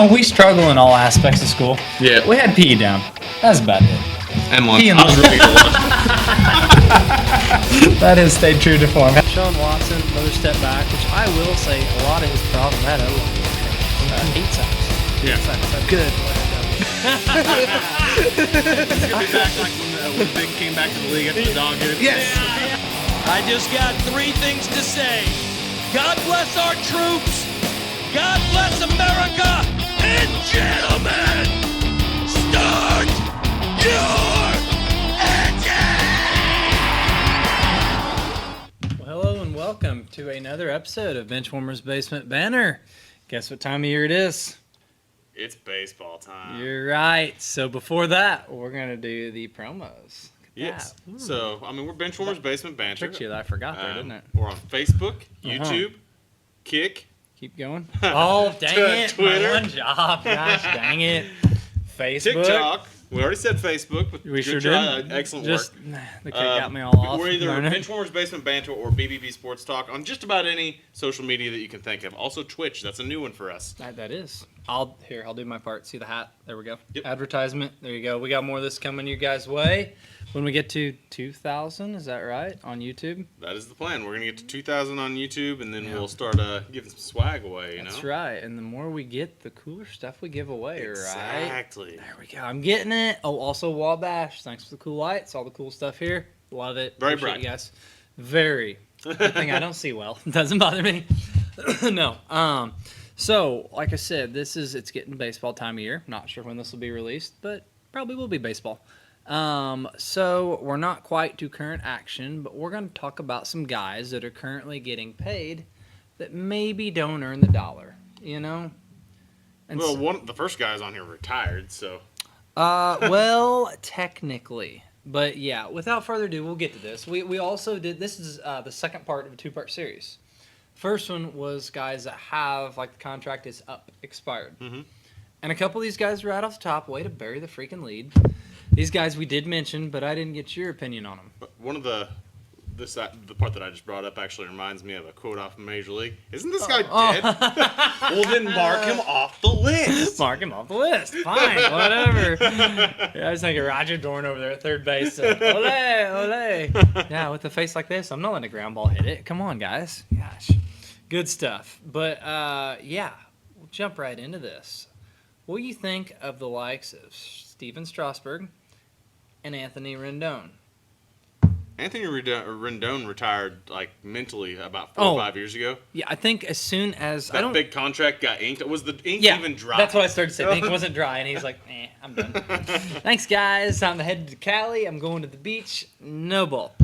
Oh, we struggle in all aspects of school. Yeah. We had PE down. That's about it. And lunch. PE and I was ready for lunch. That has stayed true to form. Sean Watson, another step back, which I will say a lot of his problem had heat sacks. Yeah. Good. He's gonna be back like when Big came back to the league after the dog hit. Yes. I just got three things to say. God bless our troops. God bless America. And gentlemen, start your engine. Well, hello and welcome to another episode of Benchwarmers Basement Banner. Guess what time of year it is? It's baseball time. You're right. So before that, we're going to do the promos. Yes. So, I mean, we're Benchwarmers Basement Banter. Tricked you that I forgot there, didn't it? We're on Facebook, YouTube, Kick. Keep going. Oh, dang it. Twitter. My one job. Gosh, dang it. Facebook. TikTok. We already said Facebook. But We sure good try. did. Excellent Just, work. the kid got me all off. We're either Darn it. Benchwarmers Basement Banter or BBB Sports Talk on just about any social media that you can think of. Also Twitch. That's a new one for us. That is. I'll do my part. See the hat? There we go. Yep. Advertisement. There you go. We got more of this coming your guys' way. When we get to 2,000, is that right? On YouTube? That is the plan. We're going to get to 2,000 on YouTube, and then we'll start giving some swag away, you know? That's right. And the more we get, the cooler stuff we give away, right? Exactly. There we go. I'm getting it. Oh, also Wabash. Thanks for the cool lights. All the cool stuff here. Love it. Very Appreciate bright. you guys. Very. Good thing I don't see well. Doesn't bother me. No. So, like I said, it's getting baseball time of year. Not sure when this will be released, but probably will be baseball. So we're not quite to current action, but we're going to talk about some guys that are currently getting paid that maybe don't earn the dollar, you know? And Well, the first guy's on here retired, so. well, technically. But yeah, without further ado, we'll get to this. We also did, this is the second part of a two-part series. First one was guys that have, like, the contract is expired. Mm-hmm. And a couple of these guys right off the top, way to bury the freaking lead. These guys we did mention, but I didn't get your opinion on them. But one of the part that I just brought up actually reminds me of a quote off of Major League. Isn't this guy dead? Well, then mark him off the list. Mark him off the list. Fine, whatever. Yeah, I was thinking Roger Dorn over there at third base. Ole, ole. Yeah, with a face like this, I'm not letting a ground ball hit it. Come on, guys. Gosh. Good stuff. But, yeah, we'll jump right into this. What do you think of the likes of Steven Strasburg and Anthony Rendon? Anthony Rendon retired like mentally about 4 or 5 years ago. Yeah, I think as soon as That big contract got inked. Was the ink Yeah, even dry? that's what I started to say. The ink wasn't dry, and he's like, I'm done. Thanks, guys. I'm headed to Cali. I'm going to the beach. No ball.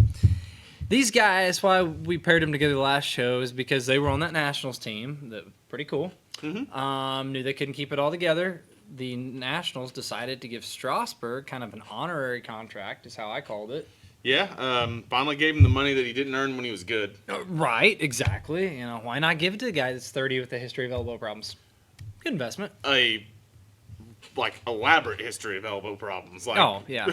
These guys, why we paired them together the last show is because they were on that Nationals team. That pretty cool. Mm-hmm. Knew they couldn't keep it all together. The Nationals decided to give Strasburg kind of an honorary contract, is how I called it. Yeah, finally gave him the money that he didn't earn when he was good. Right, exactly. You know, why not give it to the guy that's 30 with a history of elbow problems? Good investment. Elaborate history of elbow problems. Like, Oh, yeah.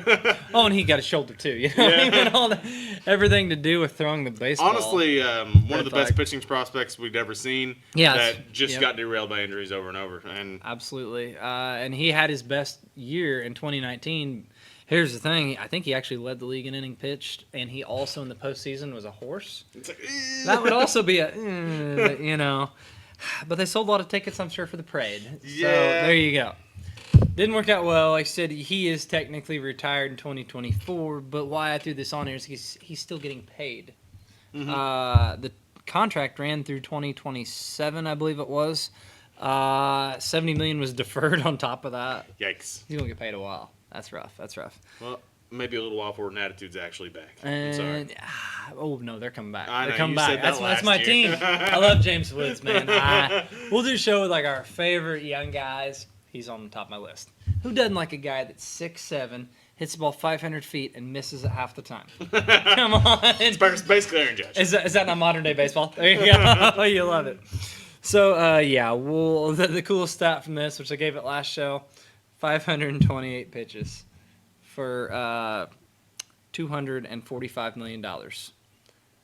Oh, and he got a shoulder, too. You know, Yeah. everything to do with throwing the baseball. Honestly, one of the best like- pitching prospects we'd ever seen. Yeah, that just yep. got derailed by injuries over and over. And Absolutely. And he had his best year in 2019. Here's the thing. I think he actually led the league in inning pitched, and he also in the postseason was a horse. it's like, That would also be you know. But they sold a lot of tickets, I'm sure, for the parade. So Yeah. there you go. Didn't work out well. Like I said, he is technically retired in 2024, but why I threw this on here is he's still getting paid. Mm-hmm. The contract ran through 2027, I believe it was. $70 million was deferred on top of that. Yikes. He's going to get paid a while. That's rough. Well, maybe a little while before an attitude's actually back. I'm And, sorry. oh, no, they're coming back. I They're know, coming you back. said that That's last my year. team. I love James Woods, man. We'll do a show with like our favorite young guys. He's on the top of my list. Who doesn't like a guy that's 6'7", hits the ball 500 feet, and misses it half the time? Come on. It's basically Aaron Judge. Is that not modern day baseball? There you go. You love it. So, yeah, the coolest stat from this, which I gave it last show, 528 pitches for $245 million.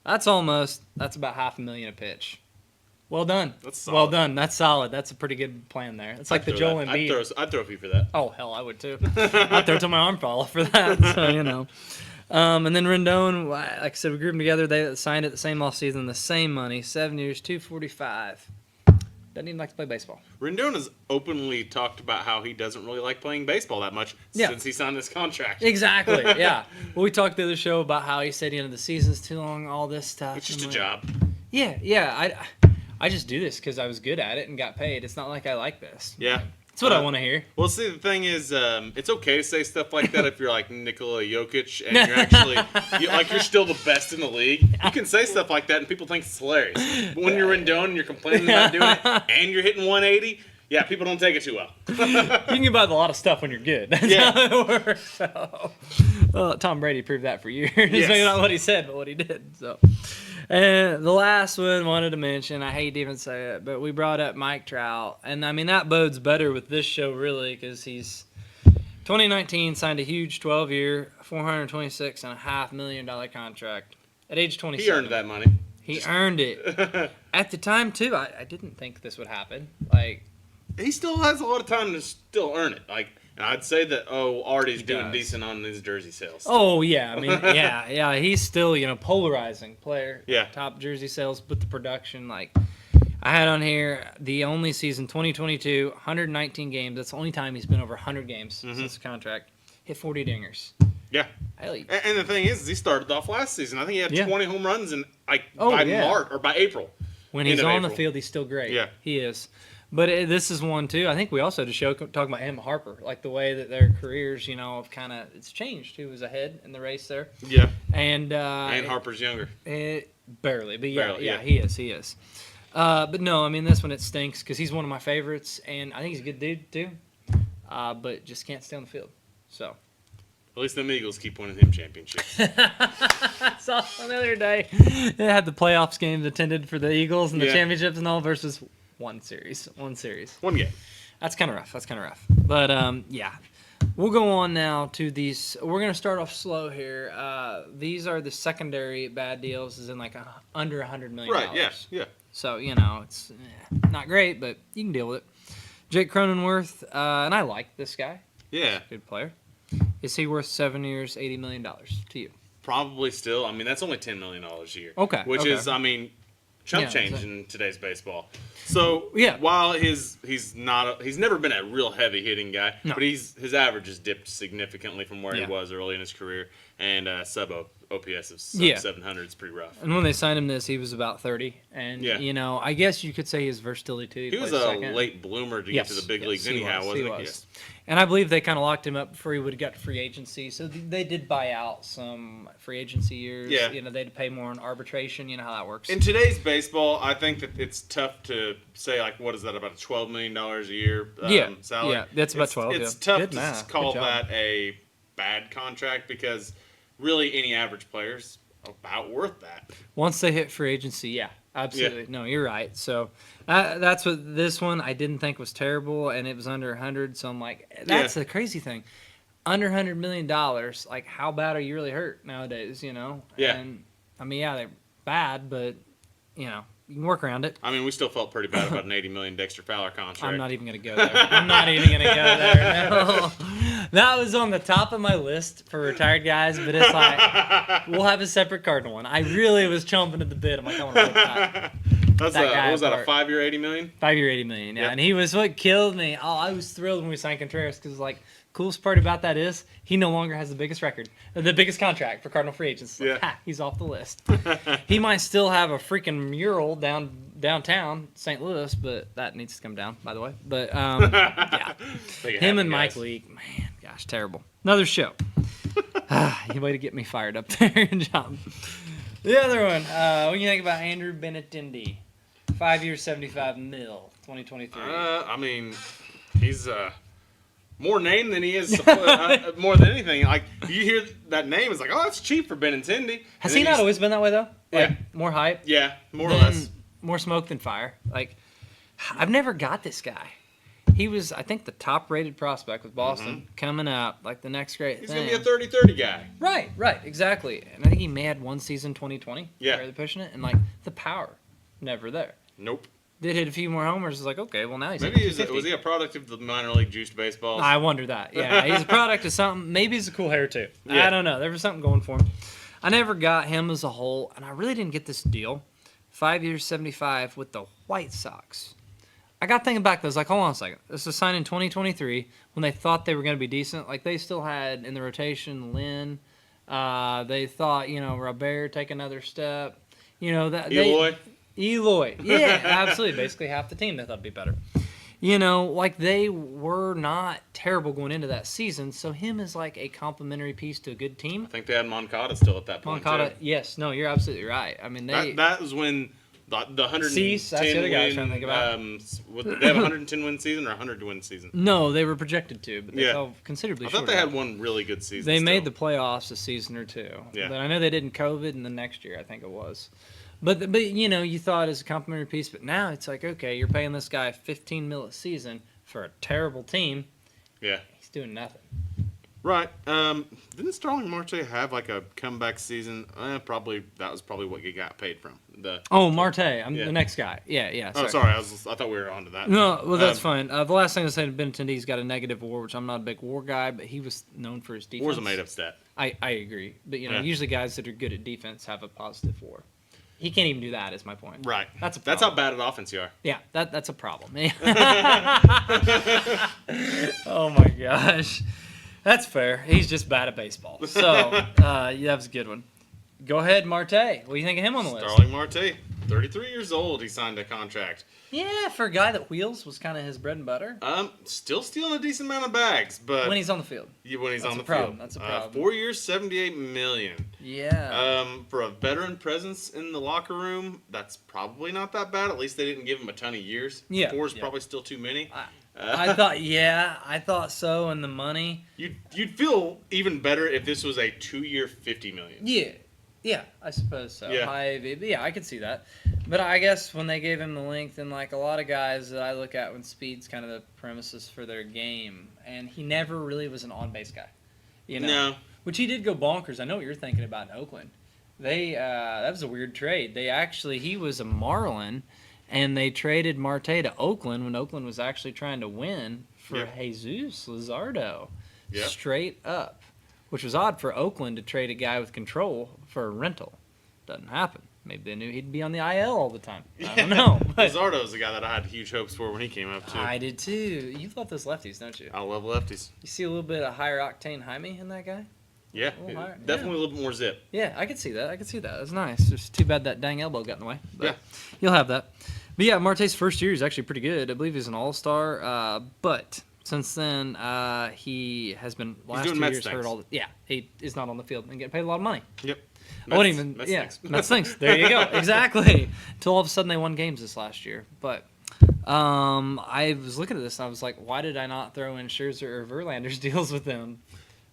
That's about $500,000 a pitch. Well done. That's well solid. done. That's solid. That's a pretty good plan there. It's like the Joel Embiid. I'd throw a few for that. Oh hell, I would too. I'd throw till my arm fall off for that. So you know. And then Rendon, like I said, we grouped them together. They signed it the same offseason, the same money, 7 years, $245. Doesn't even like to play baseball. Rendon has openly talked about how he doesn't really like playing baseball that much since he signed this contract. Exactly, yeah. Well, we talked the other show about how he said, the season's too long, all this stuff. It's just a job. Yeah. I just do this because I was good at it and got paid. It's not like I like this. Yeah. That's what I want to hear. Well, see, the thing is, it's okay to say stuff like that if you're like Nikola Jokic and you're actually, you're still the best in the league. You can say stuff like that and people think it's hilarious. But when you're Rendon and you're complaining about doing it and you're hitting 180, yeah, people don't take it too well. You can get by with a lot of stuff when you're good. That's how it works. So, Tom Brady proved that for years. Yes. Maybe not what he said, but what he did. So, and the last one wanted to mention, I hate to even say it, but we brought up Mike Trout. And, I mean, that bodes better with this show, really, because he's 2019 signed a huge 12-year, $426.5 million contract at age 27. He earned that money. He earned it. At the time, too, I didn't think this would happen. He still has a lot of time to still earn it. And I'd say that Artie's doing decent on his jersey sales. Oh yeah, I mean yeah, he's still polarizing player. Yeah. Top jersey sales, but the production I had on here the only season 2022, 119 games. That's the only time he's been over 100 games since the contract. Hit 40 dingers. Yeah. And the thing is, he started off last season. I think he had 20 home runs by March or by April. When he's on the field, he's still great. Yeah. He is. But this is one, too. I think we also had a show talking about him and Harper, like the way that their careers, have kind of – it's changed. Who was ahead in the race there. Yeah. And Harper's younger. Barely. But, Barely, yeah, he is. But, no, I mean, this one, it stinks because he's one of my favorites, and I think he's a good dude, too. But just can't stay on the field. So. At least them Eagles keep winning him championships. I saw the other day. They had the playoffs games attended for the Eagles and the championships and all versus – One series. One game. That's kind of rough. But, yeah. We'll go on now to these. We're going to start off slow here. These are the secondary bad deals, as in under $100 million. Right, yeah. So, it's not great, but you can deal with it. Jake Cronenworth, and I like this guy. Yeah. Good player. Is he worth 7 years, $80 million to you? Probably still. I mean, that's only $10 million a year. Okay. Which is, chump change in today's baseball. So while he's never been a real heavy hitting guy, but his average has dipped significantly from where he was early in his career, and sub OPS of sub 700 is pretty rough. And when they signed him he was about 30, and I guess you could say his versatility. He was a late bloomer to get to the big leagues anyhow, wasn't he? Yes. And I believe they kind of locked him up before he would have got to free agency. So they did buy out some free agency years. Yeah. They had to pay more on arbitration. You know how that works. In today's baseball, I think that it's tough to say, what is that, about $12 million a year salary? Yeah, that's about 12. It's tough to call that a bad contract because really any average player's about worth that. Once they hit free agency, yeah. Absolutely. Yeah. No, you're right. So that's what this one I didn't think was terrible, and it was under 100. So I'm like, that's the crazy thing. Under $100 million, how bad are you really hurt nowadays, Yeah. And, they're bad, but, you can work around it. We still felt pretty bad about an $80 million Dexter Fowler contract. I'm not even going to go there. No. That was on the top of my list for retired guys, but it's we'll have a separate Cardinal one. I really was chomping at the bit. I'm like, I want to look that. What was that, a 5-year $80 million? 5-year $80 million, yeah. Yep. And he was what killed me. Oh, I was thrilled when we signed Contreras because, coolest part about that is he no longer has the biggest contract for Cardinal free agents. He's off the list. He might still have a freaking mural downtown St. Louis, but that needs to come down, by the way. But, him and Mike Leake, man, gosh, terrible. Another show. Way to get me fired up there, John. The other one, what do you think about Andrew Benintendi? 5 years, $75 million, 2023. He's more name than he is more than anything. You hear that name, it's that's cheap for Benintendi. Has he not always been that way though? More hype. Yeah, more or less. More smoke than fire. I've never got this guy. He was, I think, the top-rated prospect with Boston coming up, the next great thing. He's gonna be a 30-30 guy. Right, exactly. And I think he may had one season 2020. Yeah, they're pushing it, and the power, never there. Nope. did hit a few more homers. It's like, okay, well, now he's maybe was he a product of the minor league juiced baseballs? I wonder that. Yeah, he's a product of something. Maybe he's a cool hair, too. Yeah. I don't know. There was something going for him. I never got him as a whole, and I really didn't get this deal. 5 years, 75 with the White Sox. I got thinking back, though. I was like, hold on a second. This was signed in 2023 when they thought they were going to be decent. Like, they still had in the rotation Lynn. They thought, Robert take another step. Eloy. Eloy. Yeah, absolutely. Basically half the team they thought would be better. They were not terrible going into that season. So him is like a complimentary piece to a good team. I think they had Moncada still at that point. Moncada, yes. No, you're absolutely right. I mean, that was when the 110 Cease, that's the other guy I was trying to think about. They have a 110 win season or a 100 win season? No, they were projected to, but they fell considerably short. I thought they had one really good season. They made the playoffs a season or two. Yeah. But I know they did in COVID, and the next year I think it was. But you thought as a complimentary piece, but now it's like, okay, you're paying this guy $15 million a season for a terrible team. Yeah. He's doing nothing. Right. Didn't Starling Marte have like a comeback season? Probably that was probably what he got paid from. Marte. I'm the next guy. Yeah. Oh, sorry. I thought we were on to that. No, well, that's fine. The last thing I said, Benintendi's got a negative WAR, which I'm not a big WAR guy, but he was known for his defense. WAR's a made-up stat. I agree. But, usually guys that are good at defense have a positive WAR. He can't even do that, is my point. Right. That's a problem. That's how bad at offense you are. Yeah, that's a problem. Oh, my gosh. That's fair. He's just bad at baseball. So, that was a good one. Go ahead, Marte. What do you think of him on the list? Starling Marte, 33 years old. He signed a contract. Yeah, for a guy that wheels was kind of his bread and butter. Still stealing a decent amount of bags, but when he's on the field. Yeah, when he's on the problem. field. That's a problem. 4 years, $78 million. Yeah. For a veteran presence in the locker room, that's probably not that bad. At least they didn't give him a ton of years. Yeah. 4 is probably still too many. I thought so, and the money. You'd feel even better if this was a 2-year, $50 million. Yeah, I suppose so. Yeah. I could see that. But I guess when they gave him the length, and like a lot of guys that I look at when speed's kind of the premises for their game, and he never really was an on-base guy. No. Which he did go bonkers. I know what you're thinking about in Oakland. That was a weird trade. He was a Marlin, and they traded Marte to Oakland when Oakland was actually trying to win for Jesus Luzardo. Yeah. Straight up. Which was odd for Oakland to trade a guy with control for a rental. Doesn't happen. Maybe they knew he'd be on the IL all the time. I don't know. Luzardo's the guy that I had huge hopes for when he came up, too. I did, too. You love those lefties, don't you? I love lefties. You see a little bit of higher octane Jaime in that guy? Yeah, definitely a little bit more zip. Yeah, I could see that. That's nice. It's too bad that dang elbow got in the way. But yeah. You'll have that. But yeah, Marte's first year is actually pretty good. I believe he's an all-star. But since then, he has been last 2 years hurt all the. Yeah, he is not on the field and getting paid a lot of money. Yep. Mets stinks. There you go. Exactly. Until all of a sudden they won games this last year. But I was looking at this and I was like, why did I not throw in Scherzer or Verlander's deals with them?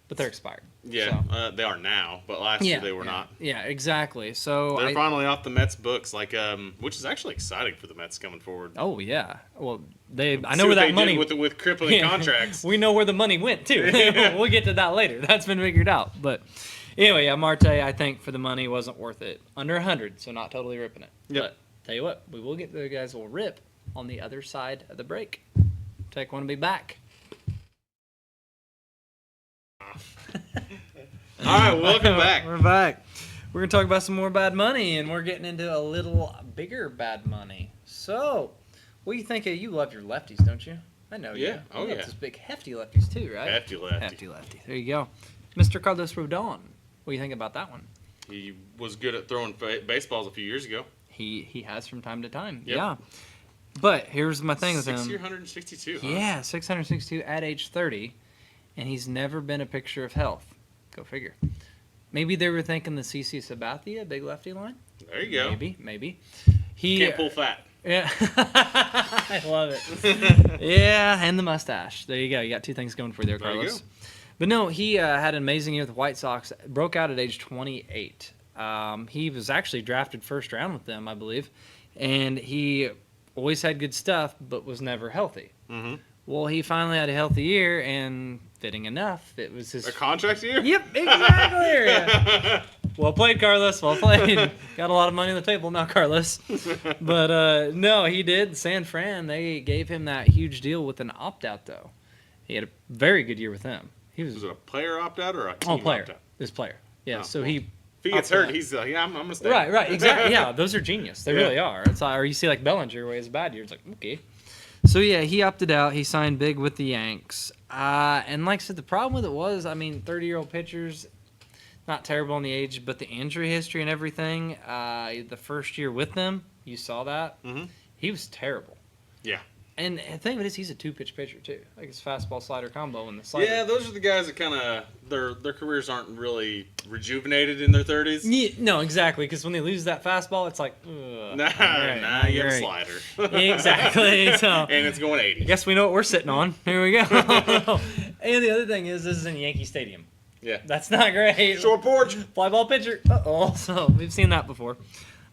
But they're expired. Yeah, so. They are now, but last year they were not. Yeah, exactly. So they're finally off the Mets books, which is actually exciting for the Mets coming forward. Oh yeah, well I know where that money with crippling contracts. We know where the money went too. We'll get to that later. That's been figured out. But anyway, yeah, Marte, I think for the money wasn't worth it. Under 100, so not totally ripping it. Yep. But tell you what, we will get the guys will rip on the other side of the break. Take one to be back. All right, welcome back. We're back. We're going to talk about some more bad money, and we're getting into a little bigger bad money. So, what do you think of, you love your lefties, don't you? I know you. Yeah. Oh, you yeah. love those big hefty lefties, too, right? Hefty lefty. Hefty lefty. There you go. Mr. Carlos Rodon. What do you think about that one? He was good at throwing baseballs a few years ago. He has from time to time. Yep. Yeah. But here's my thing with him. 6 year, 162, huh? Yeah, 662 at age 30, and he's never been a picture of health. Go figure. Maybe they were thinking the CC Sabathia, big lefty line. There you go. Maybe. He can't pull fat. Yeah. I love it. Yeah, and the mustache. There you go. You got two things going for you there, Carlos. There you go. But no, he had an amazing year with the White Sox. Broke out at age 28. He was actually drafted first round with them, I believe. And he always had good stuff, but was never healthy. Mm-hmm. Well, he finally had a healthy year, and fitting enough, it was his... A contract year? Yep, exactly. Well played, Carlos. Well played. Got a lot of money on the table now, Carlos. But no, he did. San Fran, they gave him that huge deal with an opt-out, though. He had a very good year with them. Was it a player opt-out or a team player. opt-out? This player. Yeah, so well, he... If he gets hurt, he's like, yeah, I'm going to stay. Right, exactly. Yeah, those are genius. They really are. It's like, or you see like Bellinger, where he has a bad year. It's like, okay. So, yeah, he opted out. He signed big with the Yanks. And like I said, the problem with it was, 30-year-old pitchers, not terrible on the age, but the injury history and everything, the first year with them, you saw that. Mm-hmm. He was terrible. Yeah. And the thing of it is, he's a two-pitch pitcher, too. Like his fastball-slider combo and the slider. Yeah, those are the guys that kind of, their careers aren't really rejuvenated in their 30s. Yeah, no, exactly, because when they lose that fastball, it's like, ugh. Nah, you have a slider. Exactly. So, and it's going 80. I guess we know what we're sitting on. Here we go. And the other thing is, this is in Yankee Stadium. Yeah. That's not great. Short porch. Fly ball pitcher. Uh-oh. So, we've seen that before.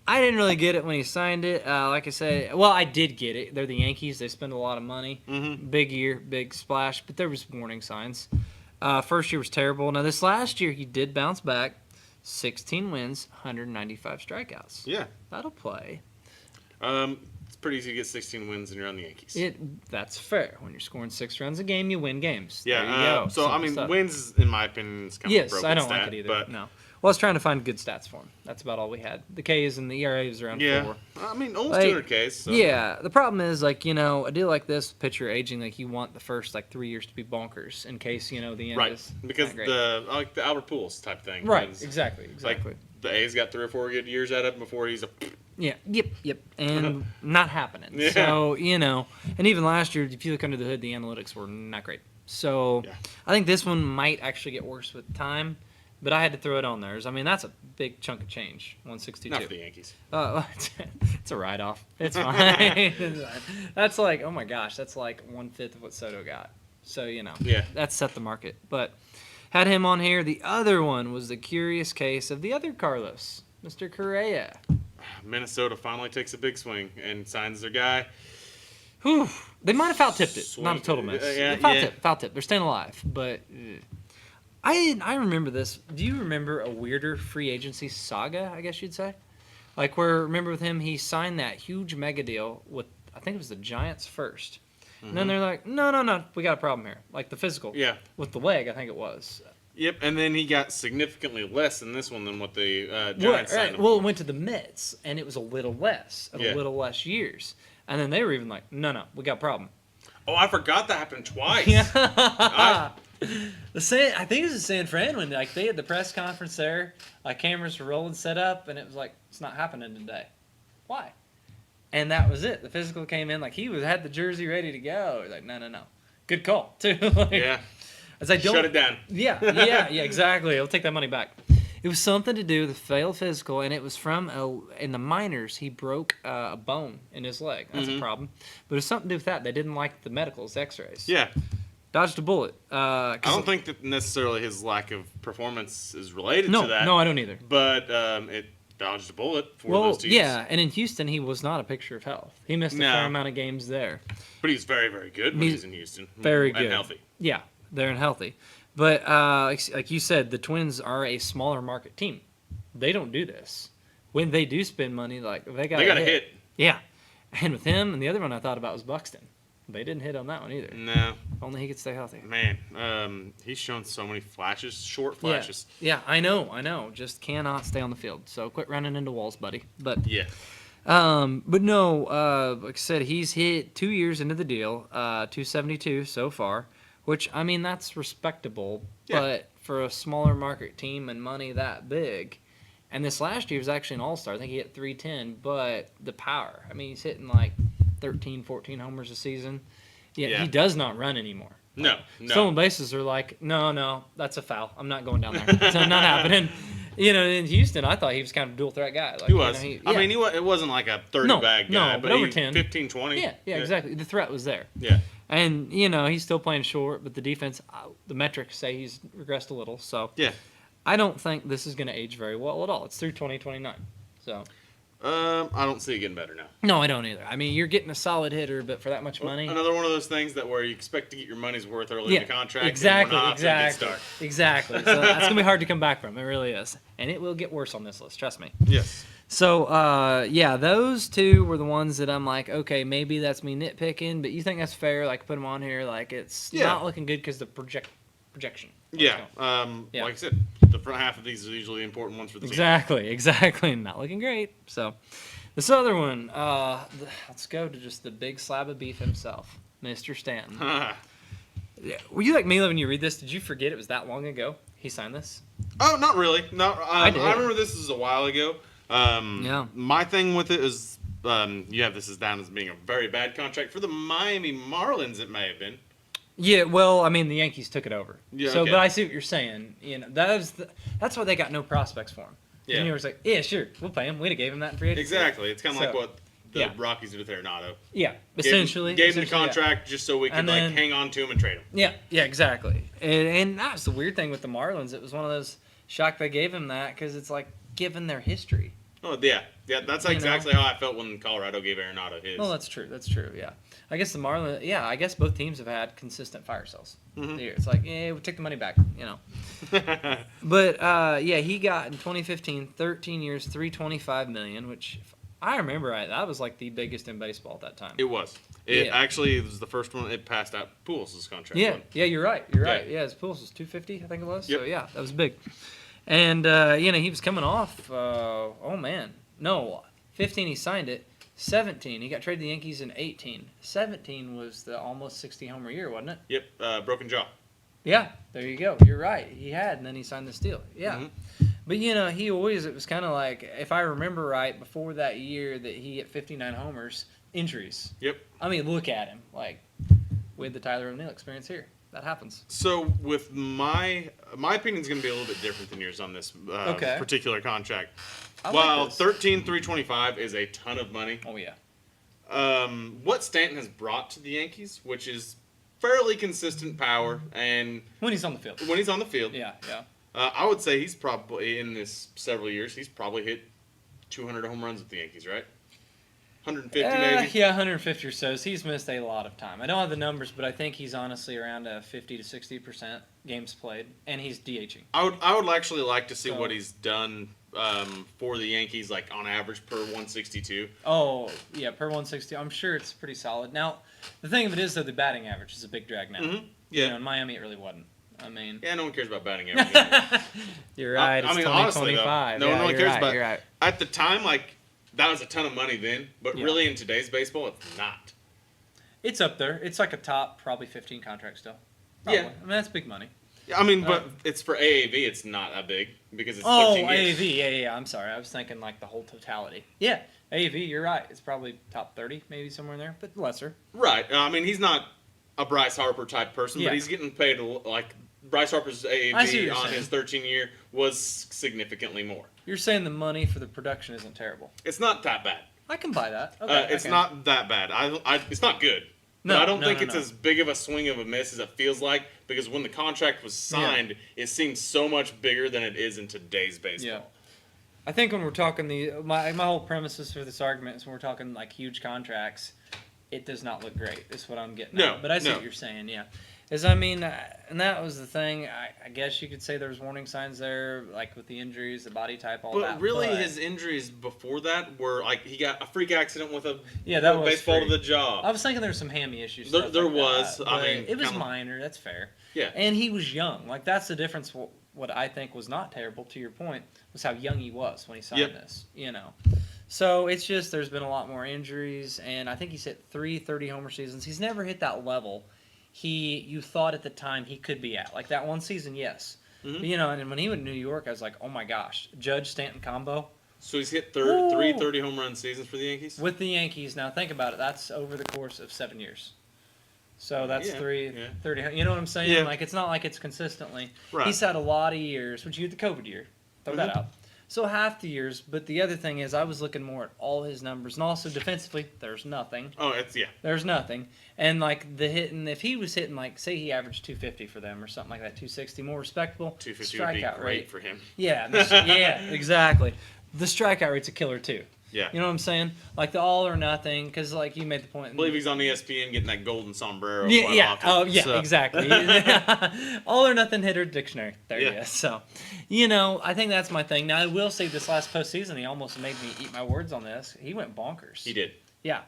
I didn't really get it when he signed it. Like I said, well, I did get it. They're the Yankees. They spend a lot of money. Mm-hmm. Big year, big splash. But there was warning signs. First year was terrible. Now, this last year, he did bounce back. 16 wins, 195 strikeouts. Yeah. That'll play. It's pretty easy to get 16 wins and you're on the Yankees. That's fair. When you're scoring 6 runs a game, you win games. Yeah. There you go. So, stuff. wins, in my opinion, is kind of a broken I don't stat, like it either. But no. Well, I was trying to find good stats for him. That's about all we had. The Ks and the ERAs around 4. Almost 200 Ks. So. Yeah. The problem is, a deal like this, pitcher aging, you want the first 3 years to be bonkers in case the end is because not great. the Albert Pujols type thing. Right. Exactly. Like the A's got 3 or 4 good years out of him before he's a. Yeah. Yep. And not happening. Yeah. So and even last year, if you look under the hood, the analytics were not great. So I think this one might actually get worse with time. But I had to throw it on there. That's a big chunk of change. 162. Not for the Yankees. It's a write-off. It's fine. That's oh my gosh, that's 1/5 of what Soto got. So that's set the market. But had him on here. The other one was the curious case of the other Carlos, Mr. Correa. Minnesota finally takes a big swing and signs their guy. Whew. They might have foul-tipped it. Not a total mess. Foul tip. They're staying alive, but. I remember this. Do you remember a weirder free agency saga, I guess you'd say? Remember with him, he signed that huge mega deal with, I think it was the Giants first. Mm-hmm. And then they're like, no, we got a problem here. The physical. Yeah. With the leg, I think it was. Yep, and then he got significantly less in this one than what the Giants signed him Well, for. it went to the Mets, and it was a little less, a little less years. And then they were even like, no, we got a problem. Oh, I forgot that happened twice. I think it was in San Fran when they had the press conference there, cameras were rolling set up, and it was it's not happening today. Why? And that was it. The physical came in he had the jersey ready to go. No. Good call too. Yeah. Shut it down. Yeah, exactly. I'll take that money back. It was something to do with a failed physical, and it was from in the minors. He broke a bone in his leg. That's a problem. But it was something to do with that. They didn't like the medicals, X-rays. Yeah. Dodged a bullet. I don't think that necessarily his lack of performance is related to that. No, I don't either. But it dodged a bullet for those teams. Yeah, and in Houston, he was not a picture of health. He missed a fair amount of games there. But he's very, very good when he's in Houston. Very good. And healthy. Yeah, they're healthy. But like you said, the Twins are a smaller market team. They don't do this. When they do spend money, they got a hit. Yeah. And with him, and the other one I thought about was Buxton. They didn't hit on that one either. No. If only he could stay healthy. Man, he's shown so many flashes, short flashes. Yeah, I know. Just cannot stay on the field. So quit running into walls, buddy. But yeah. But no, like I said, he's hit 2 years into the deal, 272 so far, which, that's respectable. Yeah. But for a smaller market team and money that big, and this last year was actually an all-star. I think he hit 310, but the power. He's hitting 13, 14 homers a season. Yeah, he does not run anymore. No. Stolen bases are no, that's a foul. I'm not going down there. It's not happening. In Houston, I thought he was kind of a dual threat guy. He was. It wasn't like a 30-bag guy, but over 10. 15, 20. Yeah, exactly. The threat was there. Yeah. And, he's still playing short, but the defense, the metrics say he's regressed a little. So, yeah. I don't think this is going to age very well at all. It's through 2029. So, I don't see it getting better now. No, I don't either. I mean, you're getting a solid hitter, but for that much money. Another one of those things that where you expect to get your money's worth early in the contract. Exactly, and we're not off to a good start. Exactly. So that's gonna be hard to come back from. It really is, and it will get worse on this list. Trust me. Yes. So, yeah, those two were the ones that I'm like, okay, maybe that's me nitpicking, but you think that's fair? Like, put them on here. Like, it's not looking good because the projection. Yeah. Like I said, the front half of these are usually the important ones for the team. Exactly. Not looking great. So, this other one, let's go to just the big slab of beef himself, Mr. Stanton. Were you like me when you read this? Did you forget it was that long ago he signed this? Oh, not really. No, I did. I remember this was a while ago. My thing with it is, you have this as down as being a very bad contract for the Miami Marlins. It may have been. Yeah, well, I mean, the Yankees took it over. Yeah, so, okay. but I see what you're saying. You know, that's why they got no prospects for him. Yeah. And you were like, yeah, sure, we'll pay him. We'd have gave him that in free agency. Exactly. It's kind of like what the Rockies did with Arenado. Yeah, essentially. Gave him the contract just so we could hang on to him and trade him. Yeah, exactly. And that's the weird thing with the Marlins. It was one of those shock they gave him that because it's like given their history. Oh, yeah. Yeah, that's exactly how I felt when Colorado gave Arenado his. Well, that's true, yeah. I guess the Marlins, I guess both teams have had consistent fire sales. Mm-hmm. It's like, we take the money back, you know. But, he got, in 2015, 13 years, $325 million, which, if I remember right, that was like the biggest in baseball at that time. It was. It was the first one. It passed out Pujols' contract. Yeah, you're right. Yeah, his Pujols was $250, I think it was. Yep. So, yeah, that was big. And, he was coming off, 15 he signed it. 17, he got traded to the Yankees in 18. 17 was the almost 60 homer year, wasn't it? Yep, broken jaw. Yeah, there you go. You're right. He had, and then he signed this deal. Yeah. Mm-hmm. But, he always, it was kind of like, if I remember right, before that year that he hit 59 homers, injuries. Yep. I mean, look at him. Like, with the Tyler O'Neill experience here. That happens. So, with my opinion is going to be a little bit different than yours on this particular contract. While 13,325 is a ton of money. Oh yeah. What Stanton has brought to the Yankees, which is fairly consistent power, and when he's on the field. Yeah. I would say he's probably in this several years. He's probably hit 200 home runs with the Yankees, right? 150 maybe. Yeah, 150 or so. So he's missed a lot of time. I don't have the numbers, but I think he's honestly around 50 to 60% games played, and he's DHing. I would actually like to see what he's done for the Yankees, like on average per 162. Oh yeah, per 160. I'm sure it's pretty solid. Now, the thing of it is though, the batting average is a big drag now. Mm-hmm. Yeah. In Miami it really wasn't. I mean. Yeah, no one cares about batting average. You're right. It's honestly, though, no one cares about. You're right. At the time, that was a ton of money then, but really in today's baseball, it's not. It's up there. It's like a top probably 15 contract still. Probably. Yeah. I mean, that's big money. I mean, but it's for AAV, it's not that big because it's 13 years. AAV, yeah. I'm sorry. I was thinking like the whole totality. Yeah, AAV, you're right. It's probably top 30, maybe somewhere in there, but lesser. Right. I mean, he's not a Bryce Harper type person, but he's getting paid like Bryce Harper's AAV on his 13-year was significantly more. You're saying the money for the production isn't terrible. It's not that bad. I can buy that. Okay, it's not that bad. It's not good. No, but I don't think it's as big of a swing of a miss as it feels like, because when the contract was signed, it seemed so much bigger than it is in today's baseball. Yeah. I think when we're talking my whole premises for this argument is when we're talking like huge contracts, it does not look great. Is what I'm getting at. But I see what you're saying, yeah. And that was the thing. I guess you could say there was warning signs there, like with the injuries, the body type, all that. But really, his injuries before that were like he got a freak accident with a was baseball to the jaw. I was thinking there was some hammy issues. There was. I mean, it was minor. That's fair. Yeah. And he was young. Like that's the difference. What I think was not terrible, to your point, was how young he was when he signed this. So it's just there's been a lot more injuries, and I think he's hit 3 30-homer seasons. He's never hit that level. You thought at the time he could be at. Like that one season, yes. Mm-hmm. But, and when he went to New York, I was like, oh my gosh, Judge Stanton combo. So he's hit 3 30-home run seasons for the Yankees? With the Yankees. Now think about it. That's over the course of 7 years. So that's 30. You know what I'm saying? Yeah. Like it's not like it's consistently. Right. He's had a lot of years, which you had the COVID year. Throw that out. So half the years, but the other thing is I was looking more at all his numbers, and also defensively, there's nothing. Oh, There's nothing. And like the hitting, if he was hitting like, say he averaged 250 for them or something like that, 260, more respectable. 250 would be great for him. Yeah, exactly. The strikeout rate's a killer too. Yeah. You know what I'm saying? Like the all or nothing, because like you made the point. I believe he's on ESPN getting that golden sombrero. Yeah, quite yeah. often. Oh, yeah, So- exactly. All or nothing hitter dictionary. There Yeah. you go. So, you know, I think that's my thing. Now, I will say this last postseason, he almost made me eat my words on this. He went bonkers. He did. Yeah.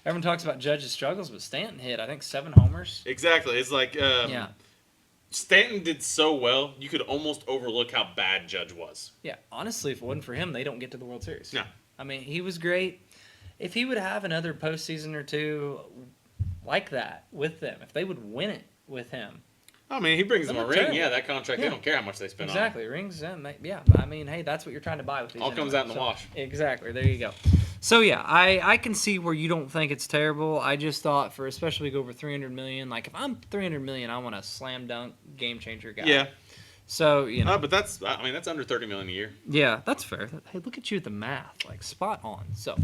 Everyone talks about Judge's struggles, but Stanton hit, I think, 7 homers. Exactly. It's like Yeah. Stanton did so well, you could almost overlook how bad Judge was. Yeah. Honestly, if it wasn't for him, they don't get to the World Series. No. I mean, he was great. If he would have another postseason or two like that with them, if they would win it with him. I mean, he brings them a Not ring. terrible. Yeah, that contract, Yeah. they don't care how much they spend Exactly. Rings, yeah. I mean, hey, that's what you're trying to buy with these. All comes anyway. out in the wash. Exactly. There you go. So yeah, I can see where you don't think it's terrible. I just thought for especially go over 300 million. Like if I'm 300 million, I want a slam dunk game changer guy. on. Yeah. So you know. But that's under $30 million a year. Yeah, that's fair. Hey, look at you with the math, like spot on. So,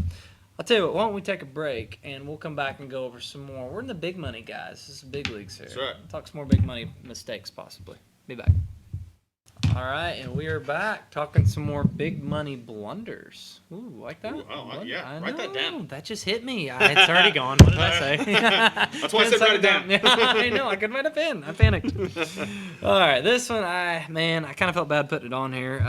I'll tell you what. Why don't we take a break and we'll come back and go over some more. We're in the big money, guys. This is big leagues here. That's right. We'll talk some more big money mistakes, possibly. Be back. All right, and we are back talking some more big money blunders. Ooh, like that? Ooh, oh, Blunder. yeah. I Write that know, down. That just hit me. It's already gone. What did I say? That's why I said write it down. Yeah, I know. I couldn't write a pen. I panicked. All right, this one, I kind of felt bad putting it on here.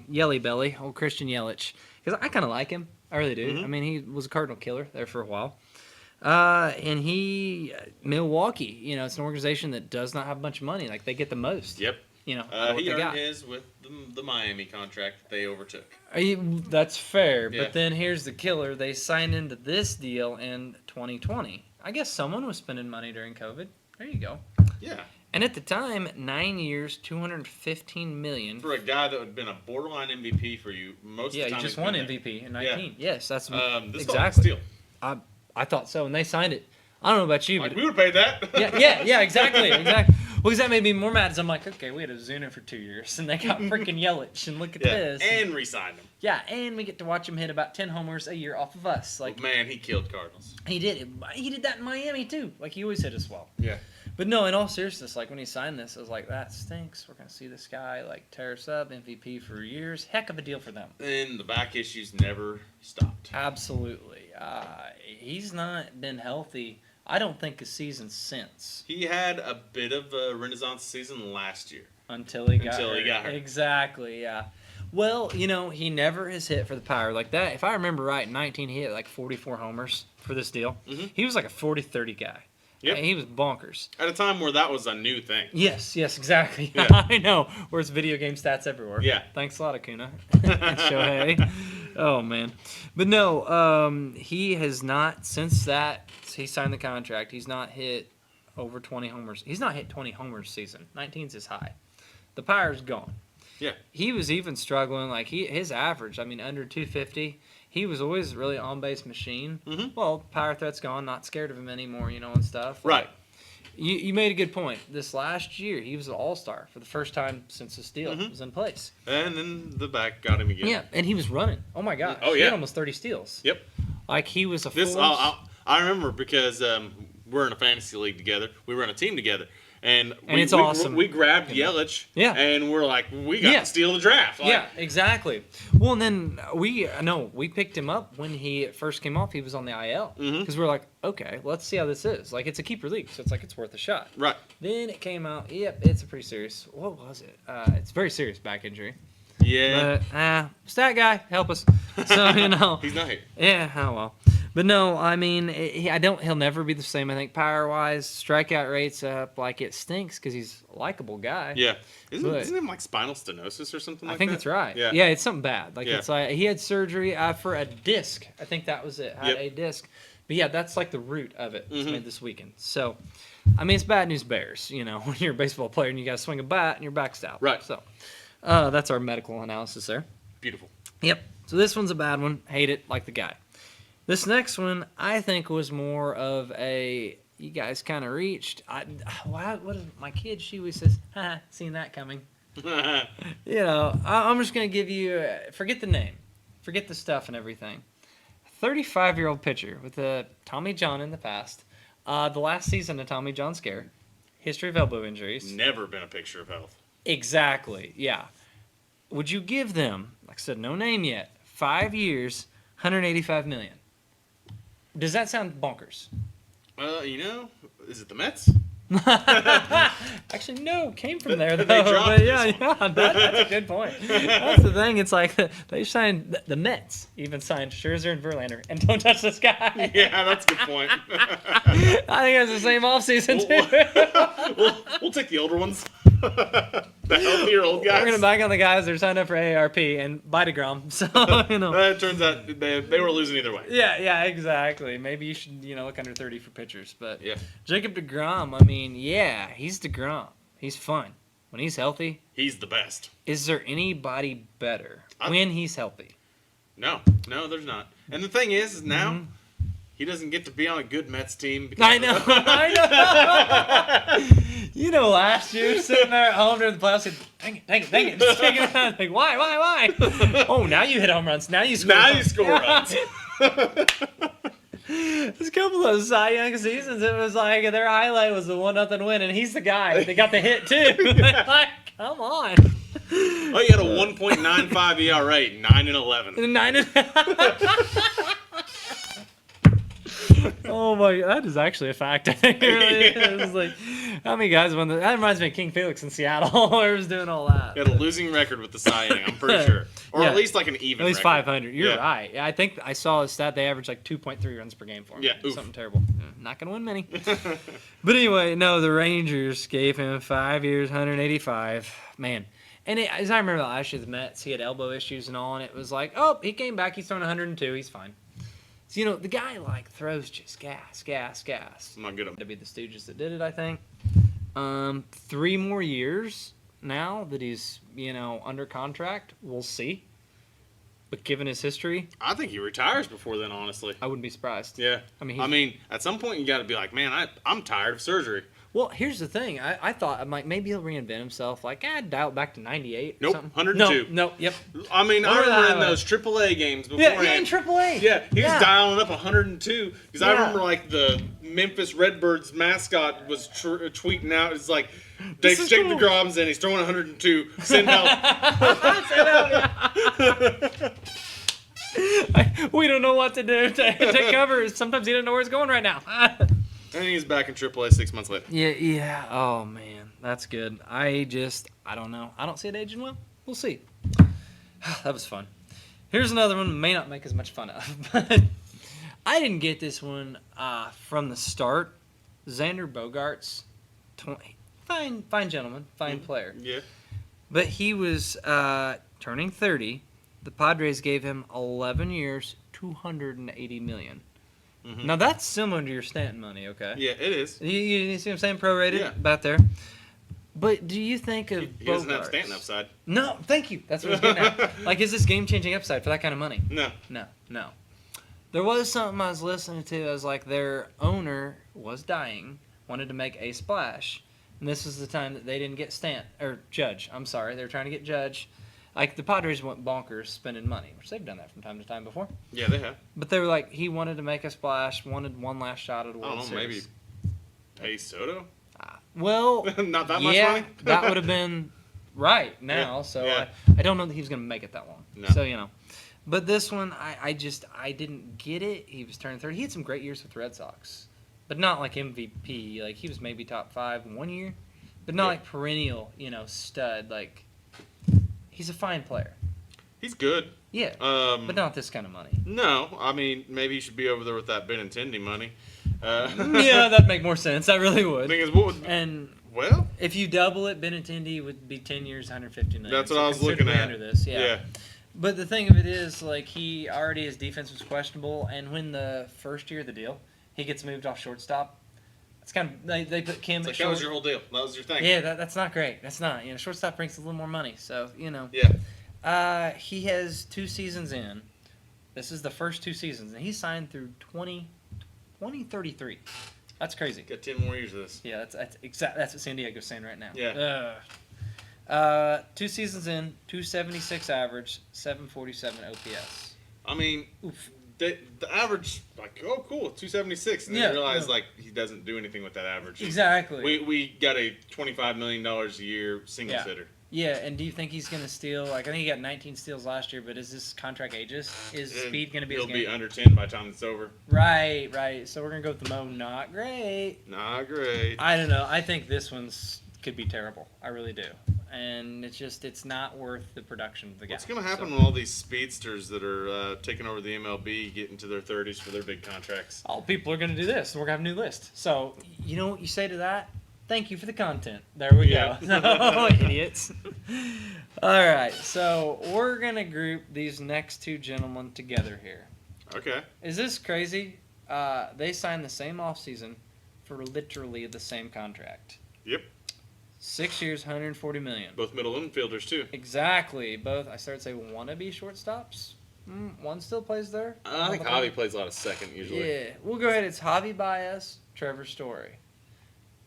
Yelly Belly, old Christian Yelich, because I kind of like him. I really do. Mm-hmm. I mean, he was a Cardinal killer there for a while. And Milwaukee, you know, it's an organization that does not have much money. Like, they get the most. Yep. You know, what He they earned got. his with the Miami contract that they overtook. That's fair, Yeah. but then here's the killer. They signed into this deal in 2020. I guess someone was spending money during COVID. There you go. Yeah. And at the time, 9 years, $215 million. For a guy that had been a borderline MVP for you most of the Yeah, time. he just he's won been there. MVP in 19. Yes, that's This exactly. Steal. I thought so, and they signed it. I don't know about you, Like, but we would have paid that. yeah, exactly. Well, because that made me more mad. As I'm like, okay, we had Ozuna for 2 years, and they got freaking Yelich, and look at Yeah, this. and re-signed him. Yeah, and we get to watch him hit about 10 homers a year off of us. Like, Man, he killed Cardinals. he did. He did that in Miami too. Like he always hit us well. Yeah. But no, in all seriousness, like when he signed this, I was like, that stinks. We're gonna see this guy like tear us up, MVP for years. Heck of a deal for them. And the back issues never stopped. Absolutely. He's not been healthy. I don't think a season since. He had a bit of a renaissance season last year. Until he got hurt. Exactly. Yeah. Well, you know, he never has hit for the power like that. If I remember right, in 19 he hit like 44 homers for this deal. Mm-hmm. He was like a 40-30 guy. Yep. He was bonkers. At a time where that was a new thing. Yes, exactly. Yeah. I know. Where's video game stats everywhere? Yeah. Thanks a lot, Acuna. Shohei. Oh, man. But no, he has not, since that, he signed the contract, he's not hit over 20 homers. He's not hit 20 homers season. 19's his high. The power's gone. Yeah. He was even struggling, like his average, I mean, under 250. He was always a really on-base machine. Mm-hmm. Well, power threat's gone, not scared of him anymore, you know, and stuff. Right. You made a good point. This last year, he was an all-star for the first time since this deal Mm-hmm. was in place. And then the back got him again. Yeah, and he was running. Oh, my gosh. Oh, He yeah. had almost 30 steals. Yep. Like, he was a This force. I remember because we're in a fantasy league together. We run a team together. And it's awesome. We grabbed Yelich. Yeah. And we're like, we got Yeah. to steal the draft. Like, Yeah, exactly. Well, and then we picked him up when he first came off. He was on the IL because we were like, okay, let's see how this is. Like, it's a keeper league, so it's like it's worth a shot. Right. Then it came out. Yep, it's a pretty serious. What was it? It's a very serious back injury. Yeah. But stat guy, help us. So you know. He's not here. Yeah. Oh well. But no, I mean, he'll never be the same. I think power-wise, strikeout rates up. Like it stinks because he's a likable guy. Yeah. Isn't But- it like spinal stenosis or something like that? I think it's right. Yeah. Yeah, it's something bad. Like Yeah. it's like he had surgery for a disc. I think that was it. Had Yep. a disc. But yeah, that's like the root of it. It's Mhm. made this weekend. So, I mean, it's bad news bears. You know, when you're a baseball player and you got to swing a bat and your back's out. Right. So, that's our medical analysis there. Beautiful. Yep. So this one's a bad one. Hate it like the guy. This next one, I think, was more of a you guys kind of reached. What is my kid? She always says, "Ha, seen that coming." You know, I'm just gonna give you. Forget the name, forget the stuff and everything. 35-year-old pitcher with a Tommy John in the past. The last season of Tommy John scare. History of elbow injuries. Never been a picture of health. Exactly. Yeah. Would you give them, like I said, no name yet, 5 years, $185 million. Does that sound bonkers? Is it the Mets? Actually, no, came from there though. They dropped But this one. that's a good point. That's the thing. It's like they signed the Mets, even signed Scherzer and Verlander, and don't touch this guy. Yeah, that's a good point. I think it's the same offseason too. We'll take the older ones. The healthier old guys. We're gonna bank on the guys that are signed up for AARP and buy DeGrom. So It turns out they were losing either way. Yeah, exactly. Maybe you should look under 30 for pitchers. But Yeah. Jacob DeGrom, I mean, yeah, he's DeGrom. He's fun when he's healthy. He's the best. Is there anybody better when he's healthy? No, there's not. And the thing is now he doesn't get to be on a good Mets team. I know. Last year sitting there at home during the playoffs, said, dang it, just taking it out. Like, why? Oh, now you hit home runs. Now you score. runs. There's a couple of those Cy Young seasons. It was like their highlight was the 1-0 win, and he's the guy. They got the hit too. Like, come on. Oh, you had a 1.95 ERA, 9-11. 9. Oh my! That is actually a fact. I think it really is. It's like, how many guys won? That reminds me of King Felix in Seattle, where he was doing all that. He had a losing record with the Cy Young, I'm pretty sure, or at least like an even. At least record. 500. You're right. Yeah, I think I saw a stat. They averaged like 2.3 runs per game for him. Yeah, something terrible. Not gonna win many. But anyway, no. The Rangers gave him 5 years, 185. Man. And as I remember last year, the Mets, he had elbow issues and all, and it was like, oh, he came back, he's throwing 102, he's fine. So, the guy, throws just gas. I'm not good at To be the Stooges that did it, I think. 3 more years now that he's, under contract. We'll see. But given his history, I think he retires before then, honestly. I wouldn't be surprised. Yeah. I mean, at some point you got to be like, man, I'm tired of surgery. Well, here's the thing. I thought, I'm like, maybe he'll reinvent himself. Dial it back to 98 or Nope, something. 102. No, yep. I mean, I remember in those AAA games beforehand. Yeah, in AAA. Yeah, he was dialing up 102. Because I remember, the Memphis Redbirds mascot was tweeting out, it's like, Jake DeGrom's in, he's throwing 102. Send help. We don't know what to do to take cover. Sometimes he doesn't know where it's going right now. And he's back in AAA 6 months later. Yeah. Oh, man. That's good. I don't know. I don't see it aging well. We'll see. That was fun. Here's another one may not make as much fun of. But I didn't get this one from the start. Xander Bogaerts, fine gentleman, fine player. Yeah. But he was turning 30. The Padres gave him 11 years, $280 million. Mm-hmm. Now, that's similar to your Stanton money, okay? Yeah, it is. You see what I'm saying? Prorated? Yeah. About there. But do you think of He doesn't have Stanton upside. No, thank you. That's what I was getting at. Is this game-changing upside for that kind of money? No. There was something I was listening to. I was like, their owner was dying, wanted to make a splash. And this was the time that they didn't get Judge. I'm sorry. They were trying to get Judge. The Padres went bonkers spending money, which they've done that from time to time before. Yeah, they have. But they were like, he wanted to make a splash, wanted one last shot at a World Series. Maybe pay Soto? Well, not that much money? That would have been right now. Yeah. So Yeah. I don't know that he was going to make it that long. No. So, But this one, I didn't get it. He was turning 30. He had some great years with the Red Sox. But not like MVP. He was maybe top 5 one year. But not perennial, stud. He's a fine player. He's good. Yeah, but not this kind of money. No, I mean, maybe he should be over there with that Benintendi money. Yeah, that'd make more sense. That really would. Thing is, well, if you double it, Benintendi would be 10 years, 150 million. That's what I was looking at. Under this, yeah. But the thing of it is, he his defense was questionable, and when the first year of the deal, he gets moved off shortstop. It's kind of they put Kim at short. That was your whole deal. That was your thing. Yeah, that's not great. That's not. Shortstop brings a little more money, so Yeah. He has 2 seasons in. This is the first 2 seasons, and he's signed through 2033. That's crazy. Got 10 more years of this. Yeah, that's what San Diego's saying right now. Yeah. 2 seasons in, 276 average, 747 OPS. I mean, Oof. the average, oh, cool, 276. And then you realize, he doesn't do anything with that average. Exactly. We got a $25 million a year single hitter. Yeah, and do you think he's going to steal? Like, I think he got 19 steals last year, but is this contract ages? Is speed going to be his He'll game? be under 10 by the time it's over. Right. So we're going to go with the Mo. Not great. Not great. I don't know. I think this one's could be terrible. I really do. And it's not worth the production of the guy. What's going to happen when all these speedsters that are taking over the MLB get into their 30s for their big contracts? All people are going to do this, and we're going to have a new list. So, you know what you say to that? Thank you for the content. There we go. Oh, idiots. All right, so we're going to group these next two gentlemen together here. Okay. Is this crazy? They signed the same offseason for literally the same contract. Yep. 6 years, $140 million. Both middle infielders, too. Exactly. Both, I started to say, wannabe shortstops. One still plays there. I think Javi plays a lot of second, usually. Yeah. We'll go ahead. It's Javi Baez, Trevor Story.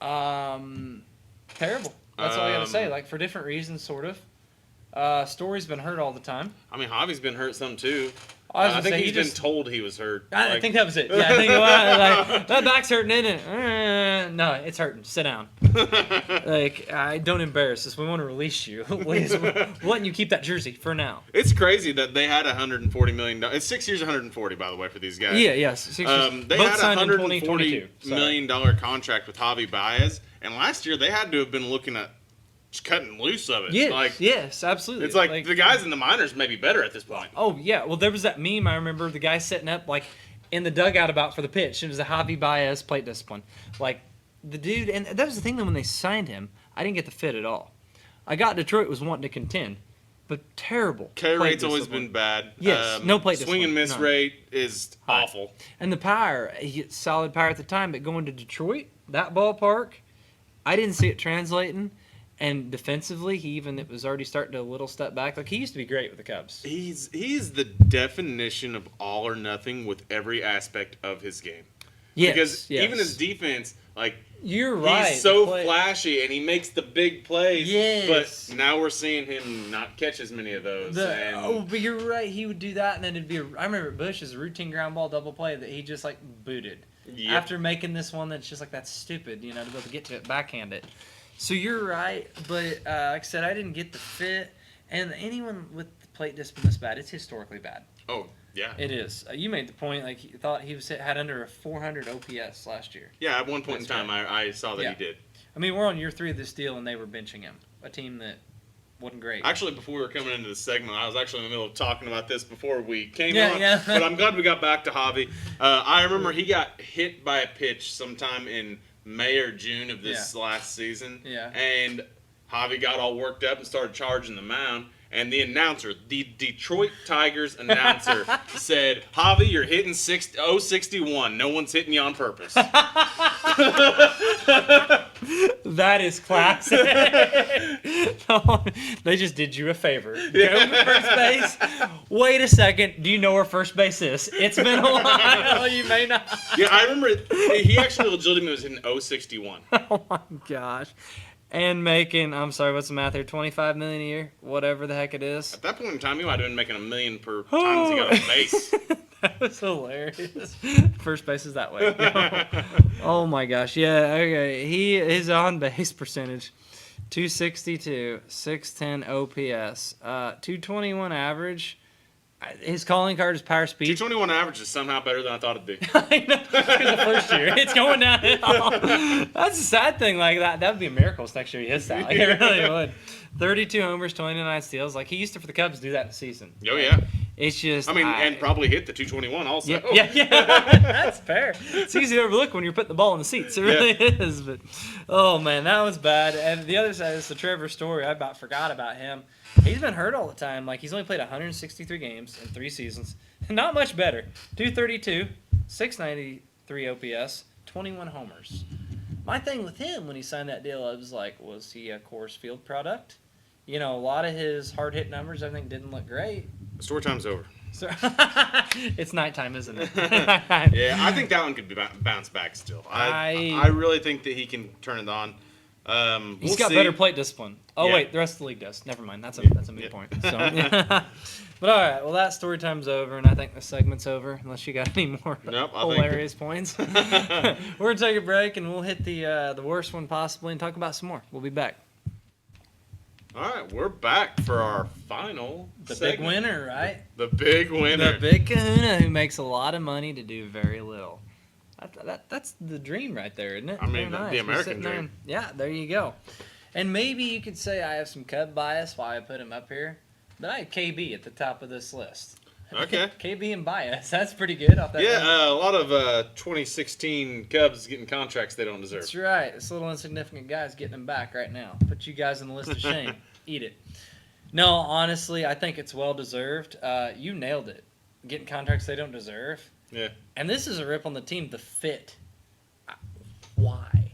Terrible. That's all I got to say. Like, for different reasons, sort of. Story's been hurt all the time. I mean, Javi's been hurt some, too. I think he's been told he was hurt. I think that was it. Yeah, I think like, that back's hurting, isn't it? No, it's hurting. Sit down. Don't embarrass us. We want to release you. We're letting you keep that jersey for now. It's crazy that they had $140 million. It's 6 years, 140, by the way, for these guys. Yeah, yes. 6 years. They Both had a signed in $140 million contract with Javi Baez, and last year they had to have been looking at just cutting loose of it. Yes, absolutely. It's like the guys in the minors may be better at this point. Oh, yeah. Well, there was that meme, I remember, the guy setting up, like, in the dugout about for the pitch. It was a Javi Baez plate discipline. Like, the dude, and that was the thing, though, when they signed him, I didn't get the fit at all. I got Detroit was wanting to contend, but terrible. K rate's always been bad. Yes, no plate swing and miss rate is awful. And the power, solid power at the time, but going to Detroit, that ballpark, I didn't see it translating. And defensively, it was already starting to a little step back. Like, he used to be great with the Cubs. He's the definition of all or nothing with every aspect of his game. Yes, because even his defense, like, you're right. He's so flashy and he makes the big plays. Yes. But now we're seeing him not catch as many of those. But you're right. He would do that, and then it'd be. I remember Bush's routine ground ball double play that he just like booted after making this one. That's just like that's stupid. To be able to get to it, backhand it. So you're right, but like I said, I didn't get the fit. And anyone with the plate discipline this bad, it's historically bad. Oh, yeah. It is. You made the point, like, you thought he had under a 400 OPS last year. Yeah, at one point in time, I saw that he did. I mean, we're on year 3 of this deal, and they were benching him. A team that wasn't great. Actually, before we were coming into the segment, I was actually in the middle of talking about this before we came on. Yeah. But I'm glad we got back to Javi. I remember he got hit by a pitch sometime in May or June of this last season. Yeah. And Javi got all worked up and started charging the mound. And the announcer, the Detroit Tigers announcer, said, "Javi, you're hitting 061. No one's hitting you on purpose." That is classic. They just did you a favor. Go to first base. Wait a second. Do you know where first base is? It's been a while. You may not. Yeah, I remember he actually legitimately was hitting 061. Oh, my gosh. And making, I'm sorry, what's the math here? $25 million a year, whatever the heck it is. At that point in time, he might have been making $1 million per time he got on base. That was hilarious. First base is that way. Oh my gosh, yeah. Okay, his on base percentage, 262, 610 OPS, 221 average. His calling card is power speed. 221 average is somehow better than I thought it'd be. I know. The first year, it's going downhill. That's a sad thing. Like that would be a miracle if next year he hits that. Like, it really would. 32 homers, 29 steals. Like he used to for the Cubs do that in the season. Oh yeah. It's just. I mean, and probably hit the 221 also. Yeah. That's fair. It's easy to overlook when you're putting the ball in the seats. It really is. But oh man, that was bad. And the other side is the Trevor Story. I about forgot about him. He's been hurt all the time. Like, he's only played 163 games in 3 seasons. Not much better. 232, 693 OPS, 21 homers. My thing with him when he signed that deal, I was like, was he a Coors Field product? You know, a lot of his hard-hit numbers, I think, didn't look great. Story time's over. So, it's nighttime, isn't it? Yeah, I think that one could be bounced back still. I really think that he can turn it on. He's got better plate discipline. Oh, wait, the rest of the league does. Never mind. That's a moot point. So, But, all right, well, that story time's over, and I think the segment's over, unless you got any more hilarious points. We're going to take a break, and we'll hit the worst one possibly and talk about some more. We'll be back. All right, we're back for our final big winner, right? The big winner. The big kahuna who makes a lot of money to do very little. That's the dream right there, isn't it? I mean, the American dream. Yeah, there you go. And maybe you could say I have some Cub bias why I put him up here, but I had KB at the top of this list. Okay. KB and bias, that's pretty good off that. Yeah, a lot of 2016 Cubs getting contracts they don't deserve. That's right. This little insignificant guy's getting them back right now. Put you guys on the list of shame. Eat it. No, honestly, I think it's well deserved. You nailed it. Getting contracts they don't deserve. Yeah. And this is a rip on the team. The fit. Why?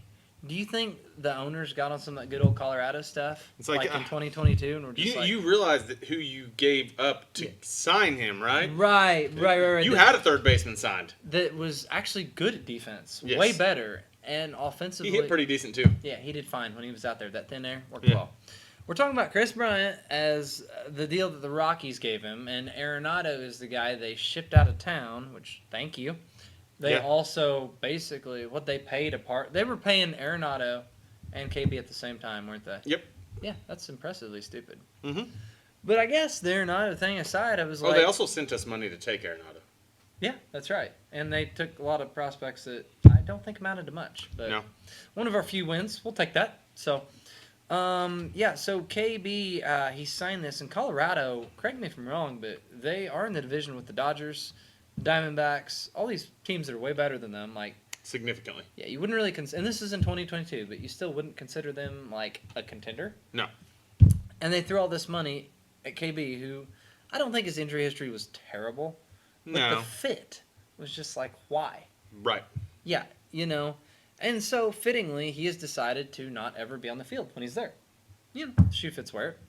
Do you think the owners got on some of that good old Colorado stuff? It's like in 2022, and we're just you realize that who you gave up to sign him, right? Right. You had a third baseman signed that was actually good at defense, yes. way better, and offensively he hit pretty decent too. Yeah, he did fine when he was out there. That thin air worked well. We're talking about Chris Bryant as the deal that the Rockies gave him, and Arenado is the guy they shipped out of town, which, thank you. They also, basically, what they paid apart, they were paying Arenado and KB at the same time, weren't they? Yep. Yeah, that's impressively stupid. Mm-hmm. But I guess the Arenado thing aside, I was like... Oh, they also sent us money to take Arenado. Yeah, that's right. And they took a lot of prospects that I don't think amounted to much. But no. One of our few wins, we'll take that. So... so KB, he signed this in Colorado. Correct me if I'm wrong, but they are in the division with the Dodgers, Diamondbacks, all these teams that are way better than them. Like significantly. Yeah, you wouldn't really and this is in 2022, but you still wouldn't consider them like a contender. No. And they threw all this money at KB, who I don't think his injury history was terrible, but the fit was just like why? Right. Yeah, And so, fittingly, he has decided to not ever be on the field when he's there. Shoe fits wear it.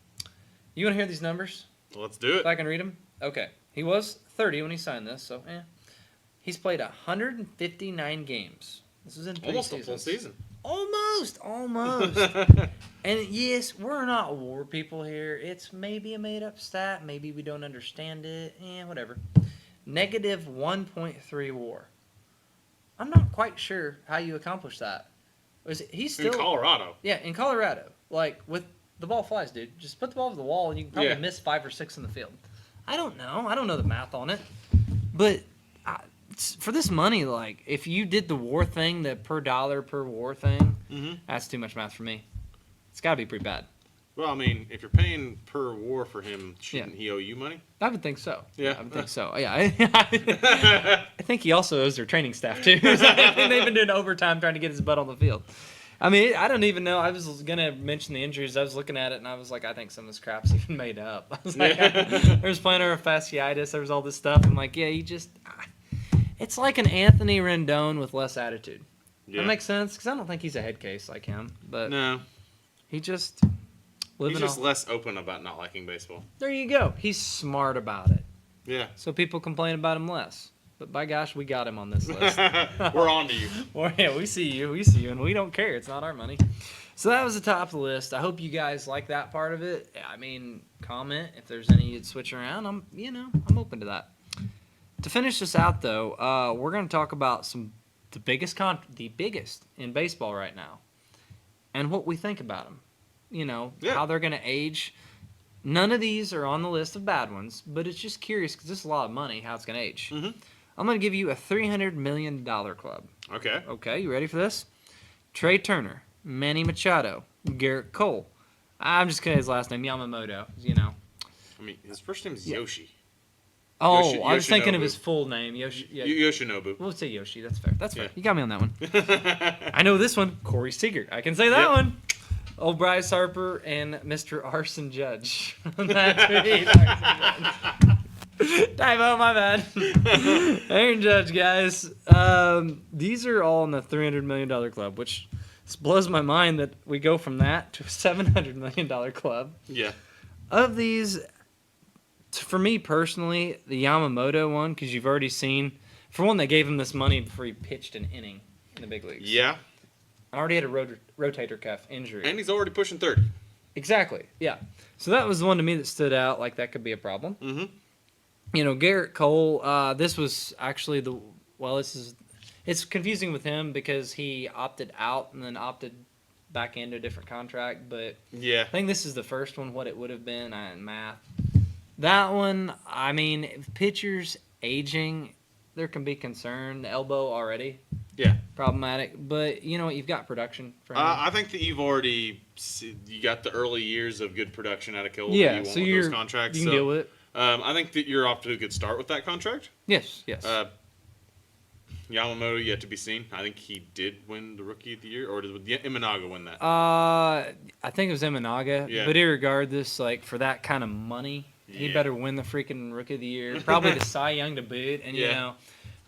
You want to hear these numbers? Let's do it. If I can read them? Okay. He was 30 when he signed this, so He's played 159 games. This is in 3 almost seasons. A full season. Almost. And yes, we're not war people here. It's maybe a made-up stat. Maybe we don't understand it. Whatever. Negative 1.3 war. I'm not quite sure how you accomplish that. He's still in Colorado. Yeah, in Colorado. Like, with the ball flies, dude. Just put the ball over the wall and you can probably miss 5 or 6 in the field. I don't know. I don't know the math on it. But for this money, like, if you did the war thing, the per dollar per war thing, that's too much math for me. It's got to be pretty bad. Well, I mean, if you're paying per war for him, shouldn't he owe you money? I would think so. Yeah. I would think so. Yeah. I think he also owes their training staff, too. They've been doing overtime trying to get his butt on the field. I mean, I don't even know. I was going to mention the injuries. I was looking at it, and I was like, I think some of this crap's even made up. I was like, there was plantar fasciitis. There was all this stuff. I'm like, yeah, it's like an Anthony Rendon with less attitude. Yeah. That makes sense? Because I don't think he's a head case like him. But no. He just... He's just less open about not liking baseball. There you go. He's smart about it. Yeah. So people complain about him less. But by gosh, we got him on this list. We're on to you. Well, yeah, we see you, and we don't care. It's not our money. So that was the top of the list. I hope you guys like that part of it. I mean, comment if there's any you'd switch around. I'm open to that. To finish this out, though, we're going to talk about the biggest in baseball right now, and what we think about them. How they're going to age. None of these are on the list of bad ones, but it's just curious because this is a lot of money, how it's going to age. Mm-hmm. I'm going to give you a $300 million club. Okay. Okay, you ready for this? Trey Turner, Manny Machado, Garrett Cole. I'm just kidding his last name, Yamamoto, I mean, his first name is Yoshi. Oh, I was thinking of his full name. Yoshinobu. We'll say Yoshi. That's fair. That's fair. Yeah. You got me on that one. I know this one. Corey Seager. I can say that one. Old Bryce Harper and Mr. Arson Judge. That's me. Typo, my bad. Aaron Judge, guys. These are all in the $300 million club, which blows my mind that we go from that to a $700 million club. Yeah. Of these, for me personally, the Yamamoto one, because you've already seen, for one, they gave him this money before he pitched an inning in the big leagues. Yeah. I already had a rotator cuff injury. And he's already pushing 30. Exactly, yeah. So that was the one to me that stood out, like that could be a problem. Mm-hmm. Garrett Cole, this was actually it's confusing with him because he opted out and then opted back into a different contract, but Yeah. I think this is the first one, what it would have been in math. That one, I mean, if pitchers aging, there can be concern. The elbow already. Yeah. Problematic. But, you know what? You've got production for him. I think that you've already you got the early years of good production out of Cole. Yeah, you so want with those contracts. you can deal with it. I think that you're off to a good start with that contract. Yes. Yamamoto yet to be seen. I think he did win the Rookie of the Year, or did Imanaga win that? I think it was Imanaga. Yeah. But irregardless, like, for that kind of money, he Yeah. better win the freaking Rookie of the Year. Probably the Cy Young to boot. And, you Yeah. know,